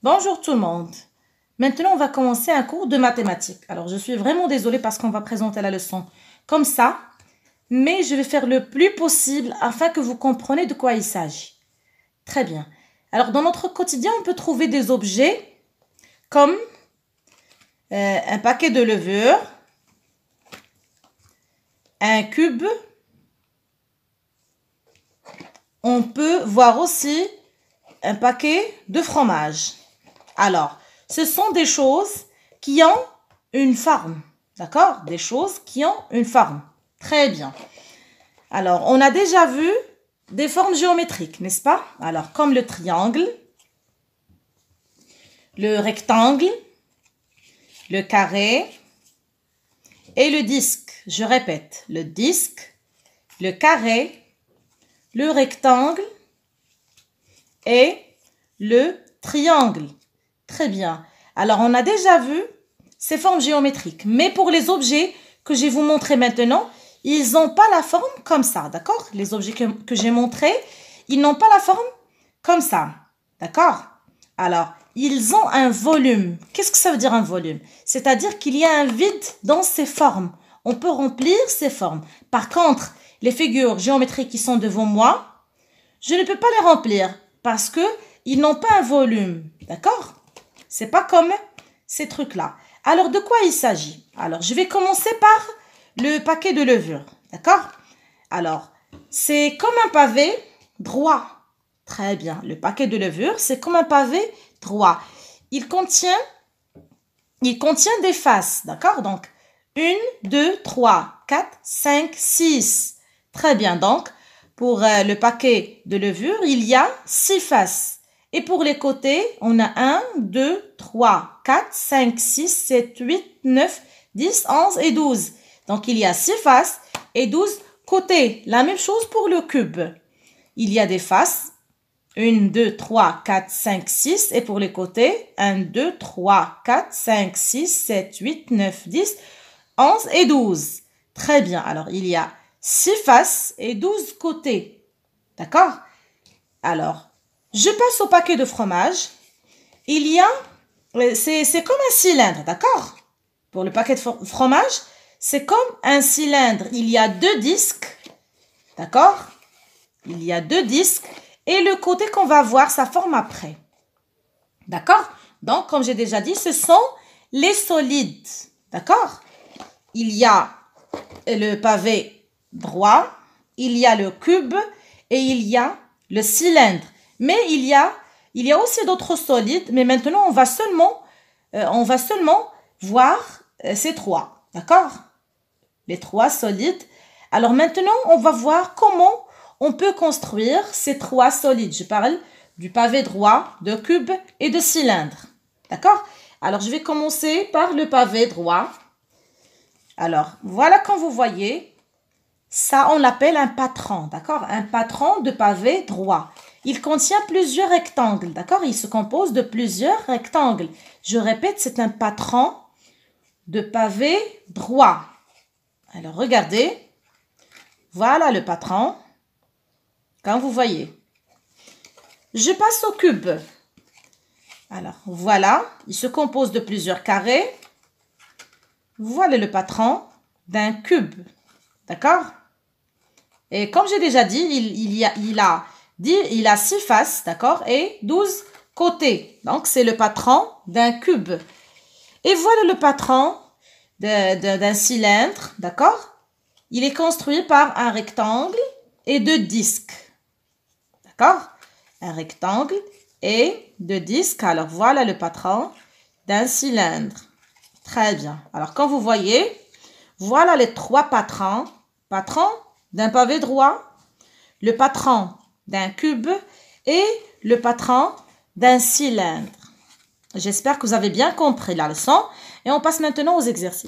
Bonjour tout le monde. Maintenant, on va commencer un cours de mathématiques. Alors, je suis vraiment désolée parce qu'on va présenter la leçon comme ça, mais je vais faire le plus possible afin que vous compreniez de quoi il s'agit. Très bien. Alors, dans notre quotidien, on peut trouver des objets comme un paquet de levure, un cube. On peut voir aussi un paquet de fromage. Alors, ce sont des choses qui ont une forme, d'accord? Des choses qui ont une forme. Très bien. Alors, on a déjà vu des formes géométriques, n'est-ce pas? Alors, comme le triangle, le rectangle, le carré et le disque. Je répète, le disque, le carré, le rectangle et le triangle. Très bien. Alors, on a déjà vu ces formes géométriques. Mais pour les objets que je vais vous montrer maintenant, ils n'ont pas la forme comme ça, d'accord? Les objets que j'ai montrés, ils n'ont pas la forme comme ça, d'accord? Alors, ils ont un volume. Qu'est-ce que ça veut dire un volume? C'est-à-dire qu'il y a un vide dans ces formes. On peut remplir ces formes. Par contre, les figures géométriques qui sont devant moi, je ne peux pas les remplir parce qu'ils n'ont pas un volume, d'accord? C'est pas comme ces trucs-là. Alors, de quoi il s'agit? Alors, je vais commencer par le paquet de levure. D'accord? Alors, c'est comme un pavé droit. Très bien. Le paquet de levure, c'est comme un pavé droit. Il contient des faces. D'accord? Donc, 1, 2, 3, 4, 5, 6. Très bien. Donc, pour le paquet de levure, il y a 6 faces. Et pour les côtés, on a 1, 2, 3, 4, 5, 6, 7, 8, 9, 10, 11 et 12. Donc, il y a 6 faces et 12 côtés. La même chose pour le cube. Il y a des faces. 1, 2, 3, 4, 5, 6. Et pour les côtés, 1, 2, 3, 4, 5, 6, 7, 8, 9, 10, 11 et 12. Très bien. Alors, il y a 6 faces et 12 côtés. D'accord? Alors, je passe au paquet de fromage. Il y a, c'est comme un cylindre, d'accord? Pour le paquet de fromage, c'est comme un cylindre. Il y a 2 disques, d'accord? Il y a 2 disques. Et le côté qu'on va voir, ça forme après. D'accord? Donc, comme j'ai déjà dit, ce sont les solides, d'accord? Il y a le pavé droit, il y a le cube et il y a le cylindre. Mais il y a aussi d'autres solides, mais maintenant, on va seulement voir ces 3, d'accord? Les 3 solides. Alors maintenant, on va voir comment on peut construire ces 3 solides. Je parle du pavé droit, de cube et de cylindre, d'accord? Alors, je vais commencer par le pavé droit. Alors, voilà comme vous voyez, ça, on l'appelle un patron, d'accord? Un patron de pavé droit. Il contient plusieurs rectangles, d'accord? Il se compose de plusieurs rectangles. Je répète, c'est un patron de pavé droit. Alors, regardez. Voilà le patron. Comme vous voyez. Je passe au cube. Alors, voilà. Il se compose de plusieurs carrés. Voilà le patron d'un cube. D'accord? Et comme j'ai déjà dit, il a 6 faces, d'accord? Et 12 côtés. Donc, c'est le patron d'un cube. Et voilà le patron d'un cylindre, d'accord? Il est construit par un rectangle et 2 disques. D'accord? Un rectangle et 2 disques. Alors, voilà le patron d'un cylindre. Très bien. Alors, comme vous voyez, voilà les 3 patrons. Patron d'un pavé droit, le patron d'un cube et le patron d'un cylindre. J'espère que vous avez bien compris la leçon et on passe maintenant aux exercices.